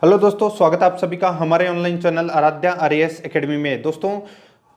Hello दोस्तों, स्वागत है आप सभी का हमारे online channel Aaradhya RAS academy में। दोस्तों,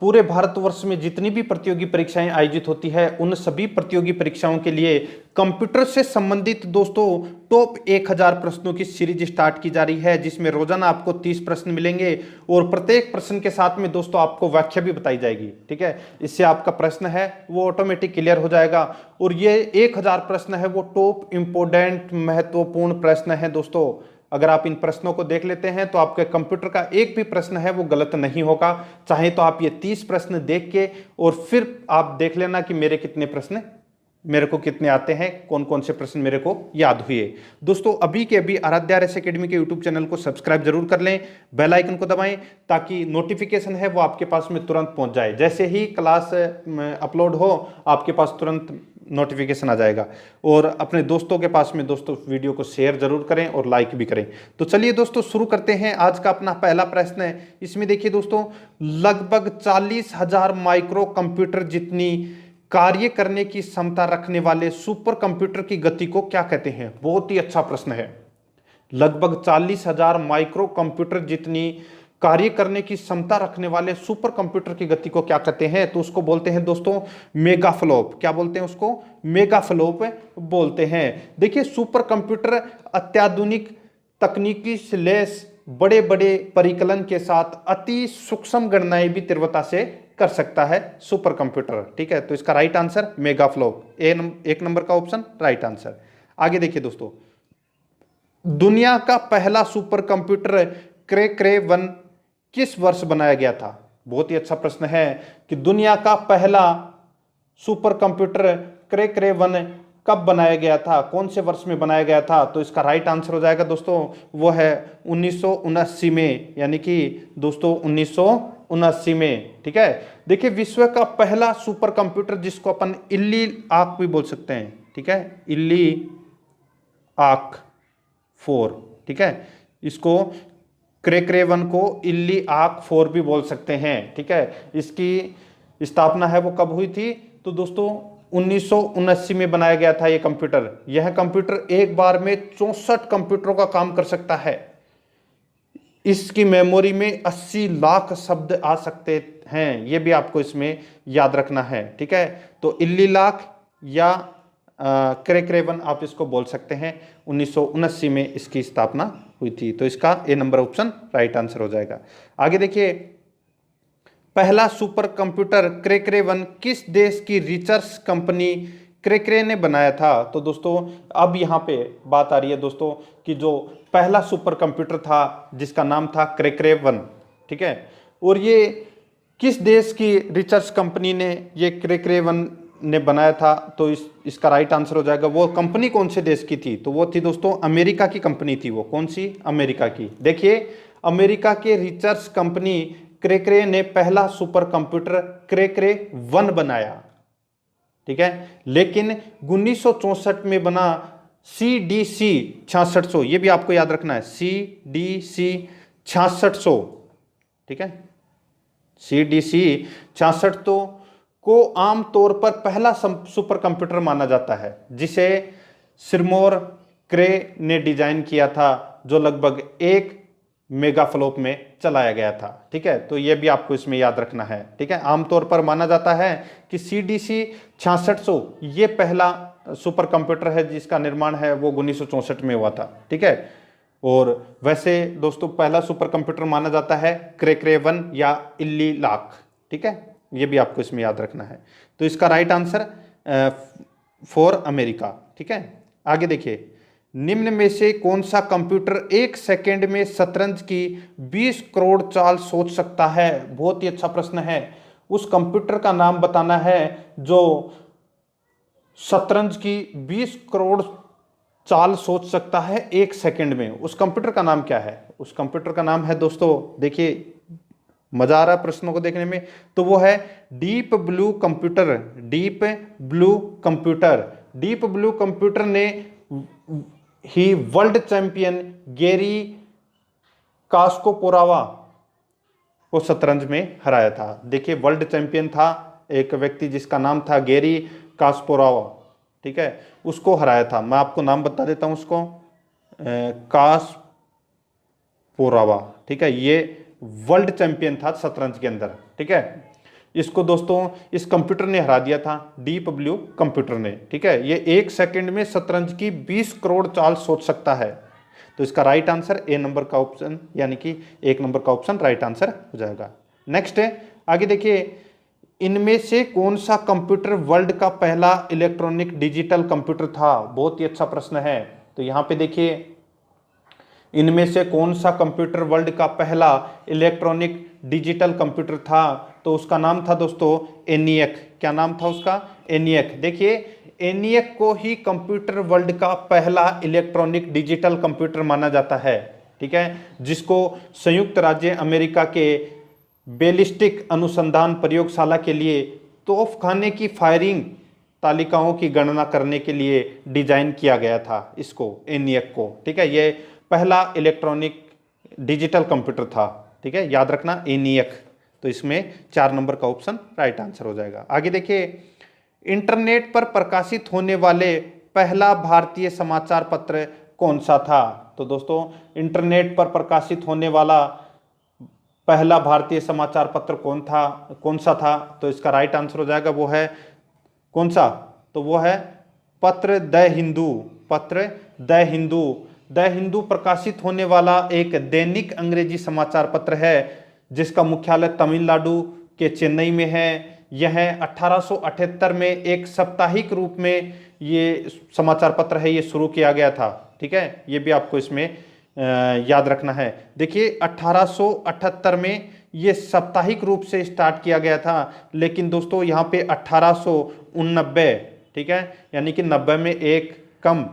पूरे भारतवर्ष में जितनी भी प्रतियोगी परीक्षाएं आयोजित होती है उन सभी प्रतियोगी परीक्षाओं के लिए कंप्यूटर से संबंधित दोस्तों टॉप 1000 प्रश्नों की सीरीज स्टार्ट की जा रही है, जिसमें रोजाना आपको 30 प्रश्न मिलेंगे और प्रत्येक प्रश्न के साथ में दोस्तों आपको व्याख्या भी बताई जाएगी। ठीक है, इससे आपका प्रश्न है वो ऑटोमेटिक क्लियर हो जाएगा। और ये 1000 प्रश्न है वो टॉप इंपोर्टेंट महत्वपूर्ण प्रश्न है दोस्तों। अगर आप इन प्रश्नों को देख लेते हैं तो आपके कंप्यूटर का एक भी प्रश्न है वो गलत नहीं होगा। चाहे तो आप ये 30 प्रश्न देख के और फिर आप देख लेना कि मेरे को कितने आते हैं, कौन कौन से प्रश्न मेरे को याद हुए। दोस्तों, अभी के अभी आराध्या आरएएस एकेडमी के यूट्यूब चैनल को सब्सक्राइब जरूर कर लें, बेल आइकन को दबाएं ताकि नोटिफिकेशन है वो आपके पास में तुरंत पहुंच जाए। जैसे ही क्लास अपलोड हो आपके पास तुरंत नोटिफिकेशन आ जाएगा। और अपने दोस्तों के पास में दोस्तों वीडियो को शेयर जरूर करें और लाइक भी करें। तो चलिए दोस्तों शुरू करते हैं। आज का अपना पहला प्रश्न है, इसमें देखिए दोस्तों, लगभग 40,000 माइक्रो कंप्यूटर जितनी कार्य करने की क्षमता रखने वाले सुपर कंप्यूटर की गति को क्या कहते हैं? बहुत ही अच्छा प्रश्न है। लगभग 40,000 माइक्रो कंप्यूटर जितनी कार्य करने की क्षमता रखने वाले सुपर कंप्यूटर की गति को क्या कहते हैं? तो उसको बोलते हैं दोस्तों मेगाफ्लॉप। क्या बोलते हैं उसको? मेगाफ्लॉप बोलते हैं। देखिए, सुपर कंप्यूटर अत्याधुनिक तकनीकी से लैस बड़े बड़े परिकलन के साथ अति सूक्ष्म गणनाएं भी तीव्रता से कर सकता है सुपर कंप्यूटर। ठीक है, तो इसका राइट आंसर मेगाफ्लॉप, एक नंबर का ऑप्शन राइट आंसर। आगे देखिए दोस्तों, दुनिया का पहला सुपर कंप्यूटर क्रे 1 किस वर्ष बनाया गया था? बहुत ही अच्छा प्रश्न है कि दुनिया का पहला सुपर कंप्यूटर क्रे 1 कब बनाया गया था, कौन से वर्ष में बनाया गया था? तो इसका राइट आंसर हो जाएगा दोस्तों वो है 1979 में, यानी कि दोस्तों 1979 में। ठीक है, देखिए विश्व का पहला सुपर कंप्यूटर जिसको अपन इल्ली आक भी बोल सकते हैं, ठीक है, इल्ली आक 4, ठीक है, इसको क्रे 1 को इल्ली आक 4 भी बोल सकते हैं। ठीक है, इसकी स्थापना है वो कब हुई थी? तो दोस्तों 1979 में बनाया गया था ये कंप्यूटर। यह कंप्यूटर एक बार में 64 कंप्यूटरों का काम कर सकता है। इसकी मेमोरी में 80 लाख शब्द आ सकते हैं, ये भी आपको इसमें याद रखना है। ठीक है, तो इल्ली लाख या क्रे 1 आप इसको बोल सकते हैं। 1979 में इसकी स्थापना हुई थी, तो इसका ए नंबर ऑप्शन राइट आंसर हो जाएगा। आगे देखिए, पहला सुपर कंप्यूटर क्रे 1 किस देश की रिसर्च कंपनी क्रे ने बनाया था? तो दोस्तों अब यहाँ पे बात आ रही है दोस्तों कि जो पहला सुपर कंप्यूटर था जिसका नाम था क्रे 1, ठीक है, और ये किस देश की रिसर्च कंपनी ने ये क्रे 1 ने बनाया था? तो इसका राइट आंसर हो जाएगा, वो कंपनी कौन से देश की थी? तो वो थी दोस्तों अमेरिका की कंपनी थी। वो कौन सी? अमेरिका की। देखिए, अमेरिका के रिसर्च कंपनी क्रे ने पहला सुपर कंप्यूटर क्रे 1 बनाया। ठीक है, लेकिन 1964 में बना CDC 6600, ये भी आपको याद रखना है, CDC 6600, ठीक है, CDC 6600 को आमतौर पर पहला सुपर कंप्यूटर माना जाता है, जिसे सिरमोर क्रे ने डिजाइन किया था, जो लगभग 1 मेगाफ्लॉप में चलाया गया था। ठीक है, तो यह भी आपको इसमें याद रखना है। ठीक है, आमतौर पर माना जाता है कि CDC 6600 ये पहला सुपर कंप्यूटर है जिसका निर्माण है वो 1964 में हुआ था। ठीक है, और वैसे दोस्तों पहला सुपर कंप्यूटर माना जाता है क्रे 1 या इल्ली लाक। ठीक है, ये भी आपको इसमें याद रखना है। तो इसका राइट आंसर फॉर अमेरिका। ठीक है, आगे देखिए, निम्न में से कौन सा कंप्यूटर 1 सेकेंड में शतरंज की 20 करोड़ चाल सोच सकता है? बहुत ही अच्छा प्रश्न है। उस कंप्यूटर का नाम बताना है जो शतरंज की 20 करोड़ चाल सोच सकता है 1 सेकेंड में। उस कंप्यूटर का नाम क्या है? उस कंप्यूटर का नाम है दोस्तों, देखिए मजा आ रहा है प्रश्नों को देखने में, तो वो है deep blue computer. Deep blue computer. Deep blue computer ने ही वर्ल्ड चैंपियन गैरी कास्पारोवा को शतरंज में हराया था। देखिए, वर्ल्ड चैंपियन था एक व्यक्ति जिसका नाम था गैरी कास्पारोवा। ठीक है, उसको हराया था। मैं आपको नाम बता देता हूं उसको, पोरावा, ठीक है, ये वर्ल्ड चैंपियन था शतरंज के अंदर, ठीक है। इसको दोस्तों इस कंप्यूटर ने हरा दिया था, डीप ब्लू कंप्यूटर ने, ठीक है। ये 1 सेकंड में शतरंज की 20 करोड़ चाल सोच सकता है। तो इसका राइट आंसर ए नंबर का ऑप्शन, यानी कि 1 नंबर का ऑप्शन राइट आंसर हो जाएगा। नेक्स्ट है, आगे देखिए, इनमें से कौन सा कंप्यूटर वर्ल्ड का पहला इलेक्ट्रॉनिक डिजिटल कंप्यूटर था? बहुत ही अच्छा प्रश्न है। तो यहां पे देखिए, इनमें से कौन सा कंप्यूटर वर्ल्ड का पहला इलेक्ट्रॉनिक डिजिटल कंप्यूटर था? तो उसका नाम था दोस्तों एनियक। क्या नाम था उसका? एनियक। देखिए, एनियक को ही कंप्यूटर वर्ल्ड का पहला इलेक्ट्रॉनिक डिजिटल कंप्यूटर माना जाता है, ठीक है, जिसको संयुक्त राज्य अमेरिका के बैलिस्टिक अनुसंधान प्रयोगशाला के लिए तोपखाने की फायरिंग तालिकाओं की गणना करने के लिए डिजाइन किया गया था, इसको एनियक को, ठीक है। ये पहला इलेक्ट्रॉनिक डिजिटल कंप्यूटर था, ठीक है, याद रखना एनियक। तो इसमें 4 नंबर का ऑप्शन राइट आंसर हो जाएगा। आगे देखिए, इंटरनेट पर प्रकाशित होने वाले पहला भारतीय समाचार पत्र कौन सा था? तो दोस्तों, इंटरनेट पर प्रकाशित होने वाला पहला भारतीय समाचार पत्र कौन सा था? तो इसका राइट आंसर हो जाएगा, वो है कौन सा? तो वो है पत्र द हिंदू। पत्र द हिंदू। द हिंदू प्रकाशित होने वाला एक दैनिक अंग्रेजी समाचार पत्र है, जिसका मुख्यालय तमिलनाडु के चेन्नई में है। यह 1878 में एक साप्ताहिक रूप में ये समाचार पत्र है, ये शुरू किया गया था, ठीक है। ये भी आपको इसमें याद रखना है। देखिए, 1878 में ये साप्ताहिक रूप से स्टार्ट किया गया था, लेकिन दोस्तों यहाँ पे 1889, ठीक है, यानी कि 90 में एक कम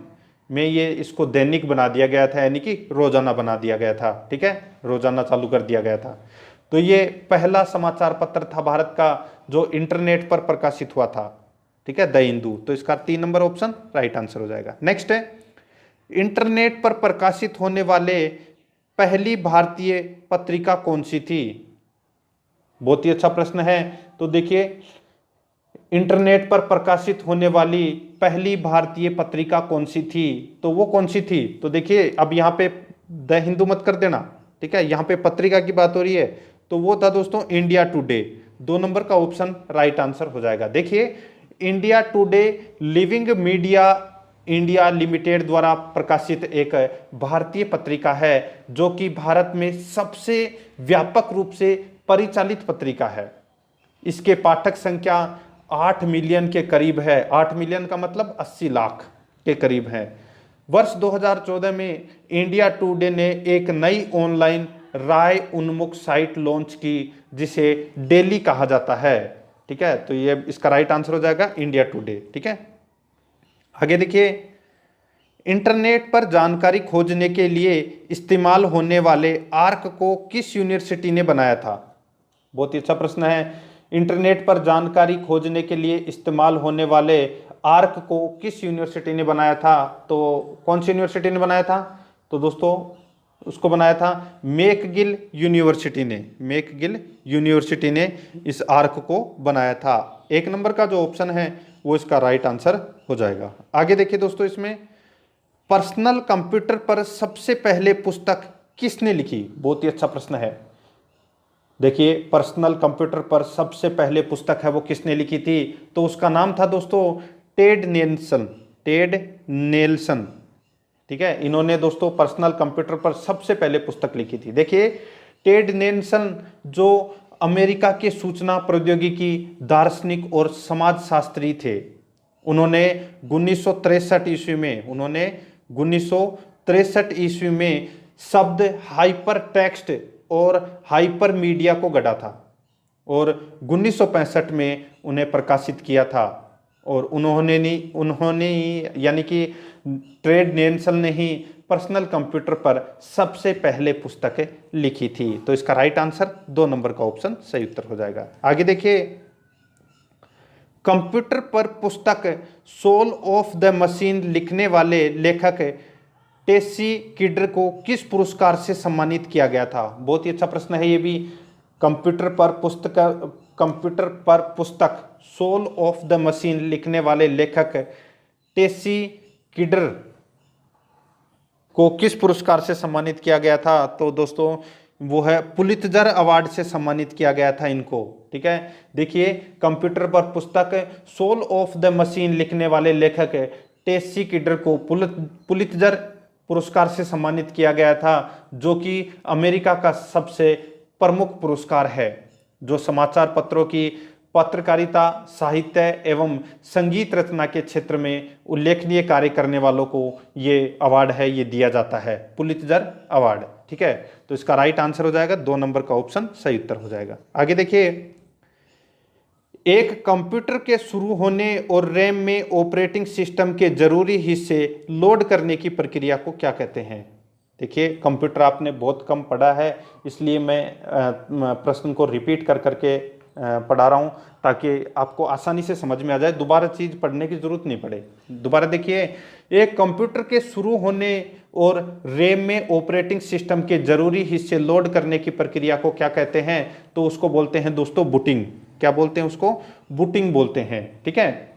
में ये इसको दैनिक बना दिया गया था, यानी कि रोजाना बना दिया गया था, ठीक है, रोजाना चालू कर दिया गया था। तो ये पहला समाचार पत्र था भारत का जो इंटरनेट पर प्रकाशित हुआ था, ठीक है, द हिंदू। तो इसका 3 नंबर ऑप्शन राइट आंसर हो जाएगा। नेक्स्ट है, इंटरनेट पर प्रकाशित होने वाले पहली भारतीय पत्रिका कौन सी थी? बहुत ही अच्छा प्रश्न है। तो देखिए, इंटरनेट पर प्रकाशित होने वाली पहली भारतीय पत्रिका कौन सी थी? तो वो कौन सी थी? तो देखिए, अब यहाँ पे द हिंदू मत कर देना, ठीक है, यहाँ पे पत्रिका की बात हो रही है। तो वो था दोस्तों इंडिया टुडे। 2 नंबर का ऑप्शन राइट आंसर हो जाएगा। देखिए, India today living media India limited द्वारा प्रकाशित एक भारतीय पत्रिका है, जो कि भारत में सबसे व्यापक रूप से परिचालित पत्रिका है। इसके पाठक संख्या 8 मिलियन के करीब है। 8 मिलियन का मतलब 80 लाख के करीब है। वर्ष 2014 में इंडिया टुडे ने एक नई ऑनलाइन राय उन्मुख साइट लॉन्च की, जिसे डेली कहा जाता है, ठीक है। तो ये इसका राइट आंसर हो जाएगा इंडिया टुडे, ठीक है। आगे देखिए, इंटरनेट पर जानकारी खोजने के लिए इस्तेमाल होने वाले आर्क को किस यूनिवर्सिटी ने बनाया था? बहुत ही अच्छा प्रश्न है। इंटरनेट पर जानकारी खोजने के लिए इस्तेमाल होने वाले आर्क को किस यूनिवर्सिटी ने बनाया था? तो कौन सी यूनिवर्सिटी ने बनाया था? तो दोस्तों, उसको बनाया था मैकगिल यूनिवर्सिटी ने। मैकगिल यूनिवर्सिटी ने इस आर्क को बनाया था। 1 नंबर का जो ऑप्शन है वो इसका राइट आंसर हो जाएगा। आगे देखिए दोस्तों, इसमें पर्सनल कंप्यूटर पर सबसे पहले पुस्तक किसने लिखी? बहुत ही अच्छा प्रश्न है। देखिए, पर्सनल कंप्यूटर पर सबसे पहले पुस्तक है वो किसने लिखी थी? तो उसका नाम था दोस्तों टेड नेल्सन। टेड नेल्सन, ठीक है। इन्होंने दोस्तों पर्सनल कंप्यूटर पर सबसे पहले पुस्तक लिखी थी। देखिए, टेड नेल्सन जो अमेरिका के सूचना प्रौद्योगिकी दार्शनिक और समाजशास्त्री थे, उन्होंने 1963 ईस्वी में शब्द हाइपर टेक्स्ट और हाइपर मीडिया को गढ़ा था और 1965 में उन्हें प्रकाशित किया था। और उन्होंने यानी कि टेड नेल्सन ने ही पर्सनल कंप्यूटर पर सबसे पहले पुस्तक लिखी थी। तो इसका राइट आंसर 2 नंबर का ऑप्शन सही उत्तर हो जाएगा। आगे देखिए, कंप्यूटर पर पुस्तक सोल ऑफ द मशीन लिखने वाले लेखक टेसी किडर को किस पुरस्कार से सम्मानित किया गया था? बहुत ही अच्छा प्रश्न है ये भी। कंप्यूटर पर पुस्तक सोल ऑफ द मशीन लिखने वाले लेखक टेसी किडर को किस पुरस्कार से सम्मानित किया गया था? तो दोस्तों वो है पुलित्जर अवार्ड से सम्मानित किया गया था इनको। ठीक है, देखिए कंप्यूटर पर पुस्तक सोल ऑफ द मशीन लिखने वाले लेखक टेसी किडर को पुलित्जर पुरस्कार से सम्मानित किया गया था, जो कि अमेरिका का सबसे प्रमुख पुरस्कार है, जो समाचार पत्रों की पत्रकारिता, साहित्य एवं संगीत रचना के क्षेत्र में उल्लेखनीय कार्य करने वालों को ये अवार्ड है, ये दिया जाता है, पुलित्जर अवार्ड। ठीक है, तो इसका राइट आंसर हो जाएगा 2 नंबर का ऑप्शन सही उत्तर हो जाएगा। आगे देखिए, एक कंप्यूटर के शुरू होने और रैम में ऑपरेटिंग सिस्टम के जरूरी हिस्से लोड करने की प्रक्रिया को क्या कहते हैं? देखिए कंप्यूटर आपने बहुत कम पढ़ा है, इसलिए मैं प्रश्न को रिपीट कर करके पढ़ा रहा हूँ ताकि आपको आसानी से समझ में आ जाए, दोबारा चीज़ पढ़ने की जरूरत नहीं पड़े। दोबारा देखिए, एक कंप्यूटर के शुरू होने और रैम में ऑपरेटिंग सिस्टम के जरूरी हिस्से लोड करने की प्रक्रिया को क्या कहते हैं? तो उसको बोलते हैं दोस्तों बूटिंग। क्या बोलते हैं उसको? बूटिंग बोलते हैं। ठीक है,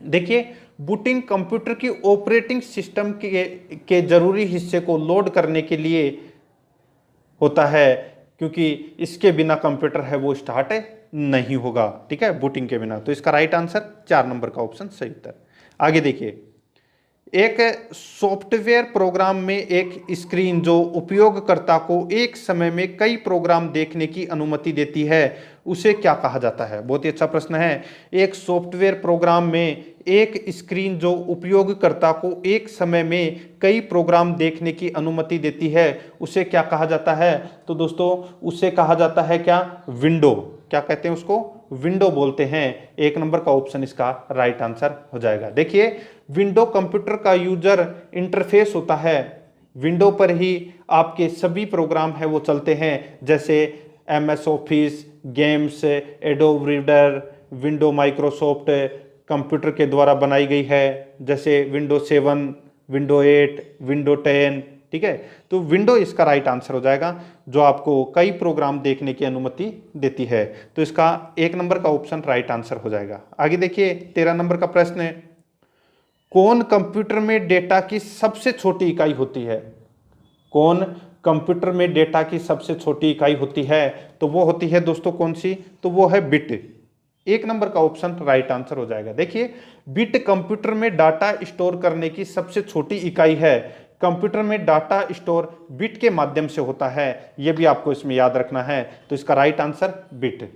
देखिए बूटिंग कंप्यूटर की ऑपरेटिंग सिस्टम के जरूरी हिस्से को लोड करने के लिए होता है, क्योंकि इसके बिना कंप्यूटर है वो स्टार्ट नहीं होगा। ठीक है, बूटिंग के बिना। तो इसका राइट आंसर 4 नंबर का ऑप्शन सही उत्तर। आगे देखिए, एक सॉफ्टवेयर प्रोग्राम में एक स्क्रीन जो उपयोगकर्ता को एक समय में कई प्रोग्राम देखने की अनुमति देती है, उसे क्या कहा जाता है? बहुत ही अच्छा प्रश्न है। एक सॉफ्टवेयर प्रोग्राम में एक स्क्रीन जो उपयोगकर्ता को एक समय में कई प्रोग्राम देखने की अनुमति देती है, उसे क्या कहा जाता है? तो दोस्तों उसे कहा जाता है क्या? विंडो। क्या कहते हैं उसको? विंडो बोलते हैं। 1 नंबर का ऑप्शन इसका राइट आंसर हो जाएगा। देखिए विंडो कंप्यूटर का यूजर इंटरफेस होता है, विंडो पर ही आपके सभी प्रोग्राम है वो चलते हैं, जैसे MS office, games, adobe reader, window Microsoft computer के द्वारा बनाई गई है, जैसे विंडो 7, विंडो 8, विंडो 10। ठीक है, तो विंडो इसका राइट आंसर हो जाएगा, जो आपको कई प्रोग्राम देखने की अनुमति देती है। तो इसका 1 नंबर का ऑप्शन राइट आंसर हो जाएगा। आगे देखिए 13 नंबर का प्रश्न है, कौन कंप्यूटर में डेटा की सबसे छोटी इकाई होती है? कौन कंप्यूटर में डेटा की सबसे छोटी इकाई होती है? तो वो होती है दोस्तों कौन सी? तो वो है बिट। 1 नंबर का ऑप्शन राइट आंसर हो जाएगा। देखिए बिट कंप्यूटर में डाटा स्टोर करने की सबसे छोटी इकाई है। कंप्यूटर में डाटा स्टोर बिट के माध्यम से होता है, यह भी आपको इसमें याद रखना है। तो इसका राइट आंसर बिट।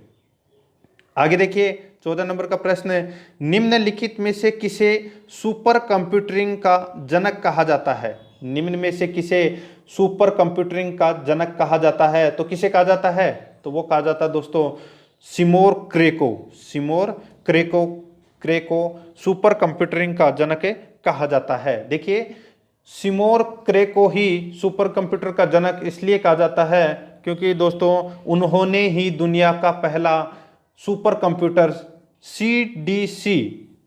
आगे देखिए 14 नंबर का प्रश्न है, निम्नलिखित में से किसे सुपर कंप्यूटिंग का जनक कहा जाता है? निम्न में से किसे सुपर कंप्यूटिंग का जनक कहा जाता है? तो किसे कहा जाता है? तो वो कहा जाता है दोस्तों सिमोर क्रेको। सिमोर क्रेको सुपर कंप्यूटिंग का जनक कहा जाता है। देखिए सिमोर क्रेको ही सुपर कंप्यूटर का जनक इसलिए कहा जाता है क्योंकि दोस्तों उन्होंने ही दुनिया का पहला सुपर कंप्यूटर CDC,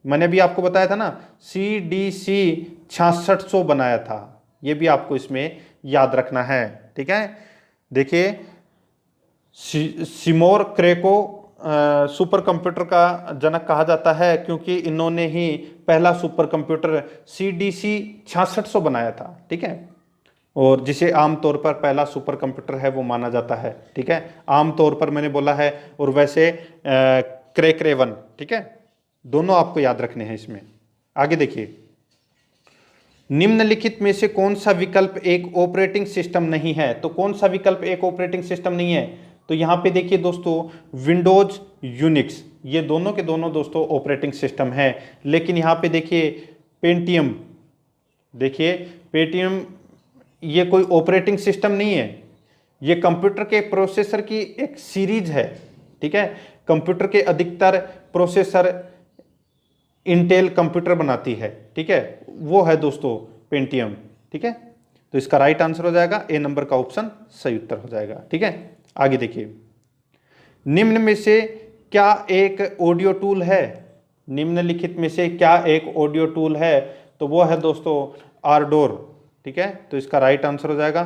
मैंने भी आपको बताया था ना, CDC 6600 बनाया था। ये भी आपको इसमें याद रखना है। ठीक है, देखिए सिमोर क्रेको सुपर कंप्यूटर का जनक कहा जाता है क्योंकि इन्होंने ही पहला सुपर कंप्यूटर CDC 6600 बनाया था। ठीक है, और जिसे आमतौर पर पहला सुपर कंप्यूटर है वो माना जाता है। ठीक है, आमतौर पर मैंने बोला है, और वैसे क्रेकरेवन। ठीक है, दोनों आपको याद रखने हैं इसमें। आगे देखिए, निम्नलिखित में से कौन सा विकल्प एक ऑपरेटिंग सिस्टम नहीं है? तो कौन सा विकल्प एक ऑपरेटिंग सिस्टम नहीं है? तो यहां पे देखिए दोस्तों विंडोज, यूनिक्स, ये दोनों के दोनों दोस्तों ऑपरेटिंग सिस्टम है। लेकिन यहां पे देखिए पेंटियम, देखिए पेंटियम ये कोई ऑपरेटिंग सिस्टम नहीं है, ये कंप्यूटर के प्रोसेसर की एक सीरीज है। ठीक है, कंप्यूटर के अधिकतर प्रोसेसर इंटेल कंप्यूटर बनाती है। ठीक है, वो है दोस्तों पेंटियम। ठीक है, तो इसका राइट आंसर हो जाएगा A नंबर का ऑप्शन सही उत्तर हो जाएगा। ठीक है, आगे देखिए, निम्न में से क्या एक ऑडियो टूल है? निम्नलिखित में से क्या एक ऑडियो टूल है? तो वो है दोस्तों आर्डोर। ठीक है, तो इसका राइट आंसर हो जाएगा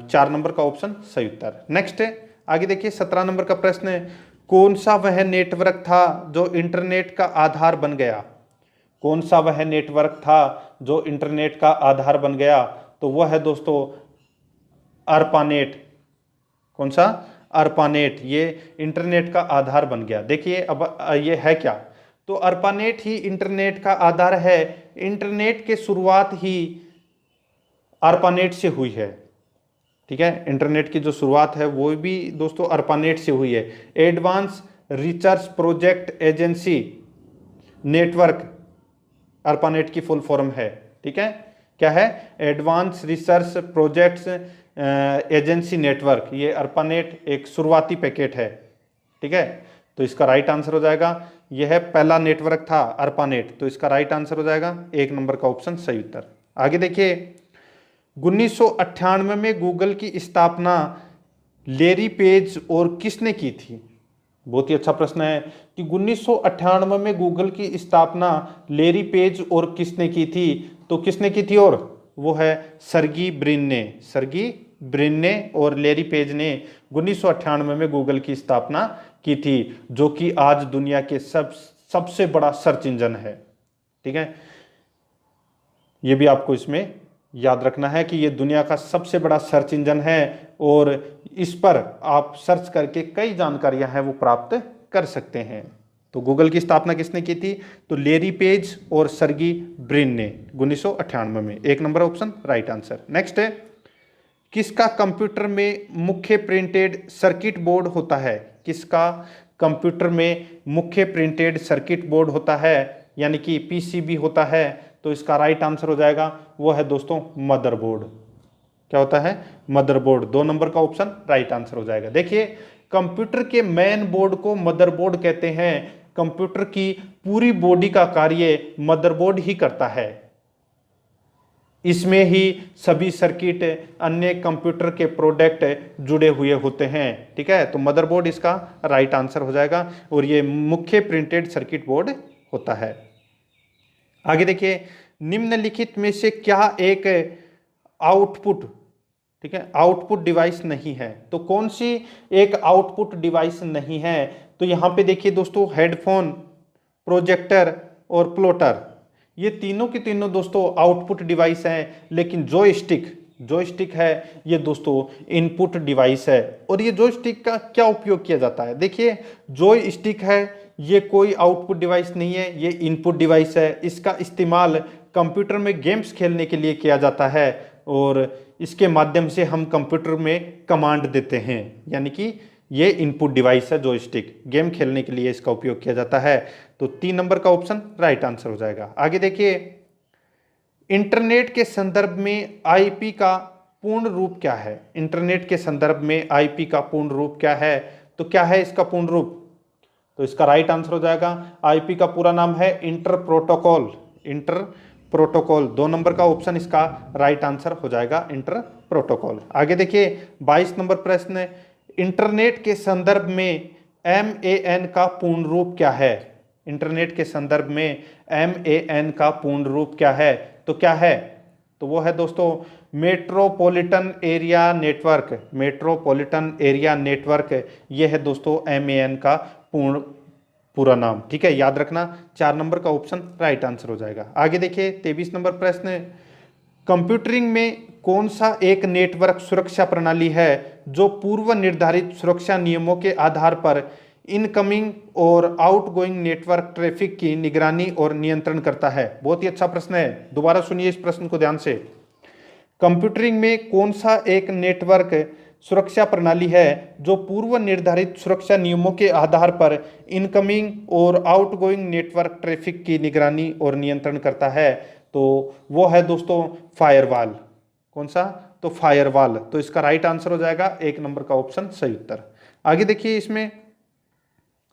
4 नंबर का ऑप्शन सही उत्तर। नेक्स्ट आगे देखिए 17 नंबर का प्रश्न है, कौन सा वह नेटवर्क था जो इंटरनेट का आधार बन गया? कौन सा वह नेटवर्क था जो इंटरनेट का आधार बन गया? तो वह है दोस्तों ARPANET। कौन सा? ARPANET। ये इंटरनेट का आधार बन गया। देखिए अब ये है क्या, तो ARPANET ही इंटरनेट का आधार है। इंटरनेट की शुरुआत ही ARPANET से हुई है। ठीक है, इंटरनेट की जो शुरुआत है वो भी दोस्तों ARPANET से हुई है। Advance research project agency network ARPANET की फुल फॉर्म है। ठीक है, क्या है? Advance research projects agency network. ये ARPANET एक शुरुआती पैकेट है। ठीक है, तो इसका राइट आंसर हो जाएगा, यह पहला नेटवर्क था ARPANET, तो इसका राइट आंसर हो जाएगा 1 नंबर का ऑप्शन सही उत्तर। आगे देखिए, 1998 में गूगल की स्थापना लेरी पेज और किसने की थी? बहुत ही अच्छा प्रश्न है कि 1998 में गूगल की स्थापना लेरी पेज और किसने की थी? तो किसने की थी? और वो है सर्गी ब्रिन ने। सर्गी ब्रिन ने और लेरी पेज ने 1998 में गूगल की स्थापना की थी, जो कि आज दुनिया के सबसे बड़ा सर्च इंजन है। ठीक है, ये भी आपको इसमें याद रखना है कि ये दुनिया का सबसे बड़ा सर्च इंजन है और इस पर आप सर्च करके कई जानकारियां हैं वो प्राप्त कर सकते हैं। तो गूगल की स्थापना किसने की थी? तो लेरी पेज और सर्गी ब्रिन ने 1998 में। 1 number option right answer. Next है, किसका कंप्यूटर में मुख्य प्रिंटेड सर्किट बोर्ड होता है? किसका कंप्यूटर में मुख्य प्रिंटेड सर्किट बोर्ड होता है, यानी कि पीसीबी होता है? तो इसका राइट आंसर हो जाएगा, वो है दोस्तों मदरबोर्ड। क्या होता है? मदरबोर्ड। 2 नंबर का ऑप्शन राइट आंसर हो जाएगा। देखिए, कंप्यूटर के मेन बोर्ड को मदरबोर्ड कहते हैं। कंप्यूटर की पूरी बॉडी का कार्य मदरबोर्ड ही करता है। इसमें ही सभी सर्किट, अन्य कंप्यूटर के प्रोडक्ट जुड़े हुए होते हैं। ठीक है, तो मदरबोर्ड इसका राइट आंसर हो जाएगा और ये मुख्य प्रिंटेड सर्किट बोर्ड होता है। आगे देखिए, निम्नलिखित में से क्या एक आउटपुट, ठीक है, आउटपुट डिवाइस नहीं है? तो कौन सी एक आउटपुट डिवाइस नहीं है? तो यहां पे देखिए दोस्तों, हेडफोन, प्रोजेक्टर और प्लॉटर, ये तीनों के तीनों दोस्तों आउटपुट डिवाइस हैं। लेकिन जॉयस्टिक है ये दोस्तों इनपुट डिवाइस है। और ये जॉयस्टिक का क्या उपयोग किया जाता है? देखिए, जॉयस्टिक है ये कोई आउटपुट डिवाइस नहीं है, ये इनपुट डिवाइस है। इसका इस्तेमाल कंप्यूटर में गेम्स खेलने के लिए किया जाता है और इसके माध्यम से हम कंप्यूटर में कमांड देते हैं, यानी कि ये इनपुट डिवाइस है जॉयस्टिक। गेम खेलने के लिए इसका उपयोग किया जाता है। तो 3 नंबर का ऑप्शन राइट आंसर हो जाएगा। आगे देखिए, इंटरनेट के संदर्भ में आईपी का पूर्ण रूप क्या है? इंटरनेट के संदर्भ में आईपी का पूर्ण रूप क्या है? तो क्या है इसका पूर्ण रूप? तो इसका राइट आंसर हो जाएगा, आईपी का पूरा नाम है inter protocol. Inter protocol. 2 number का ऑप्शन इसका राइट आंसर हो जाएगा, इंटर प्रोटोकॉल। आगे देखिए, 22 नंबर प्रश्न, इंटरनेट के संदर्भ में MAN का पूर्ण रूप क्या है? इंटरनेट के संदर्भ में MAN का पूर्ण रूप क्या है? तो क्या है? तो वो है दोस्तों metropolitan area network. Metropolitan area network, ये है दोस्तों MAN का पूरा नाम। ठीक है, याद रखना। 4 नंबर का ऑप्शन राइट आंसर हो जाएगा। आगे देखिए, 23 नंबर प्रश्न, कंप्यूटरिंग में कौन सा एक नेटवर्क सुरक्षा प्रणाली है जो पूर्व निर्धारित सुरक्षा नियमों के आधार पर इनकमिंग और आउटगोइंग नेटवर्क ट्रैफिक की निगरानी और नियंत्रण करता है? बहुत ही अच्छा प्रश्न है, दोबारा सुनिए इस प्रश्न को ध्यान से। कंप्यूटरिंग में कौन सा एक नेटवर्क सुरक्षा प्रणाली है जो पूर्व निर्धारित सुरक्षा नियमों के आधार पर इनकमिंग और आउटगोइंग नेटवर्क ट्रैफिक की निगरानी और नियंत्रण करता है? तो वो है दोस्तों फायरवॉल। कौन सा? तो फायरवॉल। तो इसका राइट आंसर हो जाएगा 1 नंबर का ऑप्शन सही उत्तर। आगे देखिए, इसमें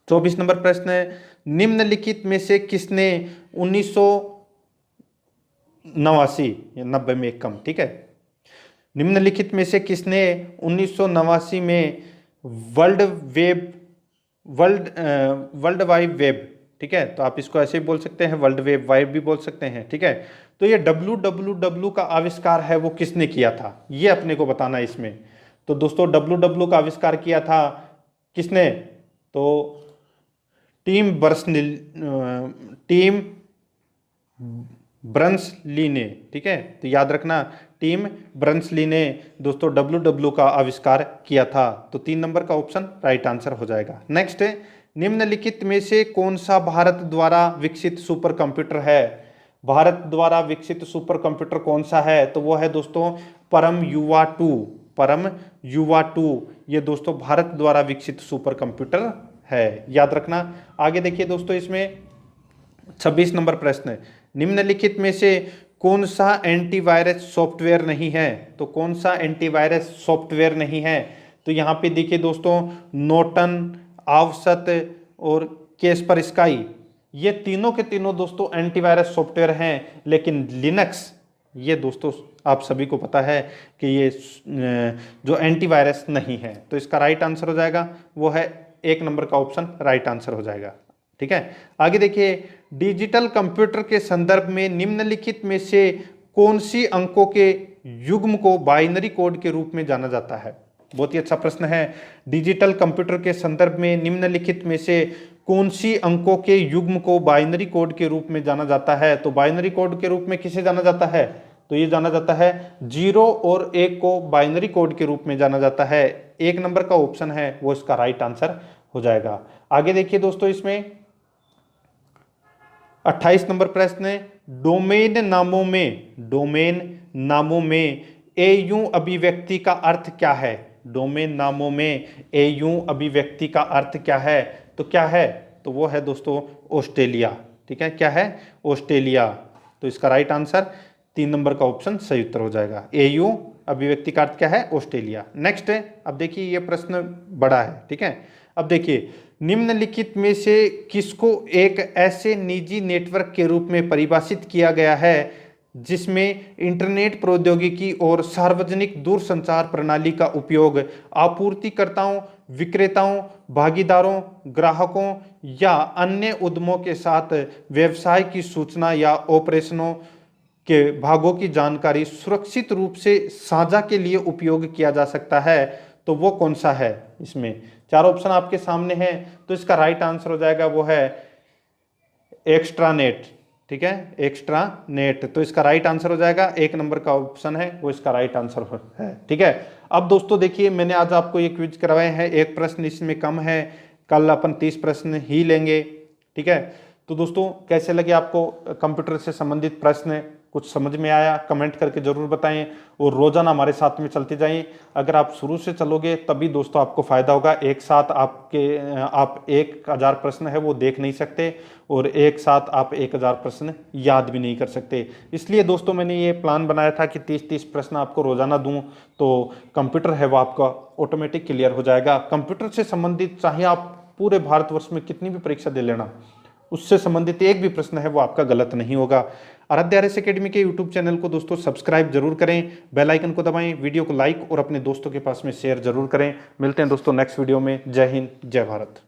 24 नंबर प्रश्न है, निम्नलिखित में से किसने 1989 या 90 में एक कम, ठीक है, निम्नलिखित में से किसने 1989 में वर्ल्ड वाइड वेब, ठीक है, तो आप इसको ऐसे भी बोल सकते हैं, वर्ल्ड वेब वाइड भी बोल सकते हैं। ठीक है, तो ये www का आविष्कार है वो किसने किया था, ये अपने को बताना है इसमें। तो दोस्तों www का आविष्कार किया था किसने? तो टिम बर्नर्स ली ने। ठीक है, तो याद रखना टिम बर्नर्स-ली ने दोस्तों WW का आविष्कार किया था। तो 3 नंबर का ऑप्शन राइट आंसर हो जाएगा। नेक्स्ट है, निम्नलिखित में से कौन सा भारत द्वारा विकसित सुपर कंप्यूटर है? भारत द्वारा विकसित सुपर कंप्यूटर कौन सा है? तो वो है दोस्तों परम युवा 2। परम युवा 2 ये दोस्तों भारत द्वारा विकसित सुपर कंप्यूटर है, याद रखना। आगे देखिए दोस्तों, इसमें 26 नंबर प्रश्न है, निम्नलिखित में से कौन सा एंटीवायरस सॉफ्टवेयर नहीं है? तो कौन सा एंटीवायरस सॉफ्टवेयर नहीं है? तो यहाँ पे देखिए दोस्तों, नोटन, आवसत और केस्पर स्काई, ये तीनों के तीनों दोस्तों एंटीवायरस सॉफ्टवेयर हैं, लेकिन लिनक्स ये दोस्तों आप सभी को पता है कि ये जो एंटीवायरस नहीं है। तो इसका राइट आंसर हो जाएगा वो है 1 नंबर का ऑप्शन राइट आंसर हो जाएगा। ठीक है, आगे देखिए, डिजिटल कंप्यूटर के संदर्भ में निम्नलिखित में से कौन सी अंकों के युग्म को बाइनरी कोड के रूप में जाना जाता है? बहुत ही अच्छा प्रश्न है। डिजिटल कंप्यूटर के संदर्भ में निम्नलिखित में से कौन सी अंकों के युग्म को बाइनरी कोड के रूप में जाना जाता है? तो बाइनरी कोड के रूप में किसे जाना जाता है? तो ये जाना जाता है 0 और 1 को बाइनरी कोड के रूप में जाना जाता है। 1 नंबर का ऑप्शन है वो इसका राइट आंसर हो जाएगा। आगे देखिए दोस्तों, इसमें 28 नंबर प्रश्न है, डोमेन नामों में एयू अभिव्यक्ति का अर्थ क्या है? डोमेन नामों में एयू अभिव्यक्ति का अर्थ क्या है? तो क्या है? तो वो है दोस्तों ऑस्ट्रेलिया। ठीक है, क्या है? ऑस्ट्रेलिया। तो इसका राइट आंसर 3 नंबर का ऑप्शन सही उत्तर हो जाएगा। एयू अभिव्यक्ति का अर्थ क्या है? ऑस्ट्रेलिया। नेक्स्ट है, अब देखिए ये प्रश्न बड़ा है। ठीक है, अब देखिए, निम्नलिखित में से किसको एक ऐसे निजी नेटवर्क के रूप में परिभाषित किया गया है जिसमें इंटरनेट प्रौद्योगिकी और सार्वजनिक दूरसंचार प्रणाली का उपयोग आपूर्तिकर्ताओं, विक्रेताओं, भागीदारों, ग्राहकों या अन्य उद्यमों के साथ व्यवसाय की सूचना या ऑपरेशनों के भागों की जानकारी सुरक्षित रूप से साझा के लिए उपयोग किया जा सकता है? तो वो कौन सा है? इसमें 4 ऑप्शन आपके सामने हैं, तो इसका राइट आंसर हो जाएगा वो है एक्स्ट्रानेट। ठीक है, एक्स्ट्रानेट। तो इसका राइट आंसर हो जाएगा 1 नंबर का ऑप्शन है वो इसका राइट आंसर है। ठीक है, अब दोस्तों देखिए, मैंने आज आपको ये क्विज करवाए हैं, 1 प्रश्न इसमें कम है, कल अपन 30 प्रश्न ही लेंगे। ठीक है, तो दोस्तों कैसे लगे आपको कंप्यूटर से संबंधित प्रश्न? कुछ समझ में आया? कमेंट करके जरूर बताएं और रोजाना हमारे साथ में चलते जाएं। अगर आप शुरू से चलोगे तभी दोस्तों आपको फायदा होगा। एक साथ आप 1000 प्रश्न है वो देख नहीं सकते और एक साथ आप 1000 प्रश्न याद भी नहीं कर सकते। इसलिए दोस्तों मैंने ये प्लान बनाया था कि 30-30 प्रश्न आपको रोजाना दूं, तो कंप्यूटर है वो आपका ऑटोमेटिक क्लियर हो जाएगा। कंप्यूटर से संबंधित चाहे आप पूरे भारतवर्ष में कितनी भी परीक्षा दे लेना, उससे संबंधित एक भी प्रश्न है वो आपका गलत नहीं होगा। आराध्या आरएस एकेडमी के यूट्यूब चैनल को दोस्तों सब्सक्राइब जरूर करें, बेल आइकन को दबाएं, वीडियो को लाइक और अपने दोस्तों के पास में शेयर जरूर करें। मिलते हैं दोस्तों नेक्स्ट वीडियो में। जय हिंद, जय भारत।